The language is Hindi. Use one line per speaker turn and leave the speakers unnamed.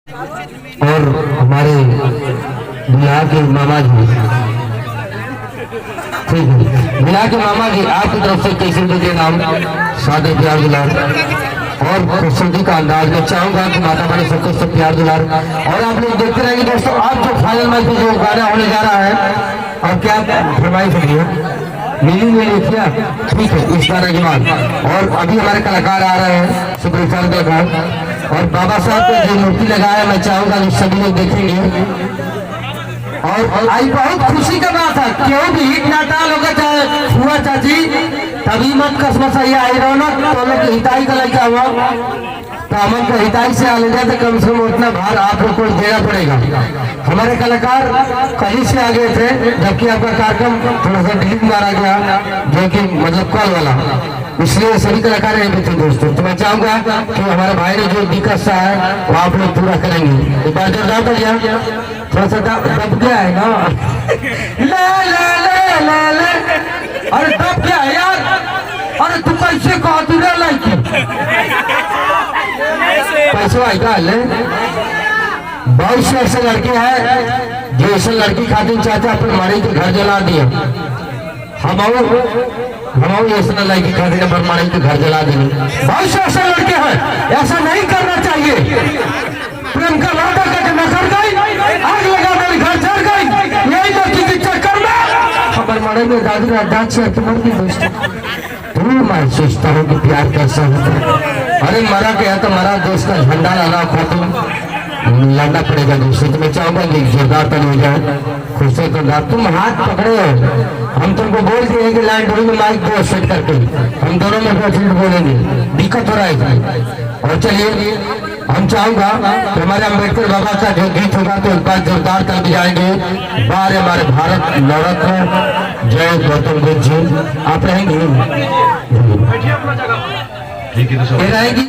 और हमारे बिहार के मामा जी, ठीक है, बिहार के मामा जी आपकी तरफ से कैसे मुझे नाम सादे प्यार दुलार और खूबसूरती का अंदाज में चाहूंगा कि माता बड़े सबको सब प्यार दुलार। और आप लोग देखते रहेंगे दोस्तों, आप जो फाइनल मैच में जो गाना होने जा रहा है और क्या फरमाइश है मिली मिली क्या, ठीक है, इस गाना के बाद। और अभी हमारे कलाकार आ रहे हैं सुपरस्टार कलाकार, और बाबा साहब को जो मूर्ति लगाया मैं चाहूंगा कि सभी लोग देखेंगे। और आई बहुत खुशी का बात है, क्यों भी हिट नाटा लोग चाहे हुआ चाची तभी मत कसम सही आई रौनक तो लोग हिताई का लड़का हुआ तो अमन को हिताई से आ जाए तो कम से कम उतना भार आप लोग को देना पड़ेगा। हमारे कलाकार कहीं से आ गए थे, जबकि आपका कार्यक्रम थोड़ा सा डिलीट मारा गया जो कि मतलब कल वाला, इसलिए सभी कलाकार यहाँ पे थे दोस्तों। तो मैं चाहूंगा कि हमारे भाई ने जो दिक्कत सा है वो आप लोग पूरा करेंगे। एक बार जोरदार करिए, थोड़ा सा दब गया है ना ले ले ले ले ले, अरे दब गया है यार, अरे तू कैसे कहा तू रे लड़की पैसा आएगा ले। बहुत से ऐसे लड़के हैं जो ऐसे लड़की खातिर चाहते अपने मारी के घर जला दिया। हम ऐसा लड़की खातिर अपने मारी के घर जला देंगे। बहुत से ऐसे लड़के हैं, ऐसा नहीं करना चाहिए। प्रेम का वादा करके न कर गई, आग लगा मेरे घर जल गई, यही लड़की के चक्कर में हमारे मारे में दादी अड्डा से मर गई दोस्तों। मैं सोचता हूँ कि प्यार कैसा होता है। अरे मरा गया तो मरा, दोस्त का झंडा लाना खत्म लड़ना पड़ेगा दोस्तों। तो मैं चाहूंगा कि जोरदार तो हो जाए, खुश से जोरदार। तुम हाथ पकड़े हो, हम तुमको बोल दिए कि लाइन डोरी में माइक दो सेट करके, हम दोनों में प्रेसिडेंट बोलेंगे, दिक्कत हो रहा है। और चलिए हम चाहूंगा कि हमारे अम्बेडकर बाबा का जो गीत होगा तो एक बार जोरदार कर जाएंगे। बार हमारे भारत नवरत्न जय गौतम बुद्ध जी, आप रहेंगे रहेंगी।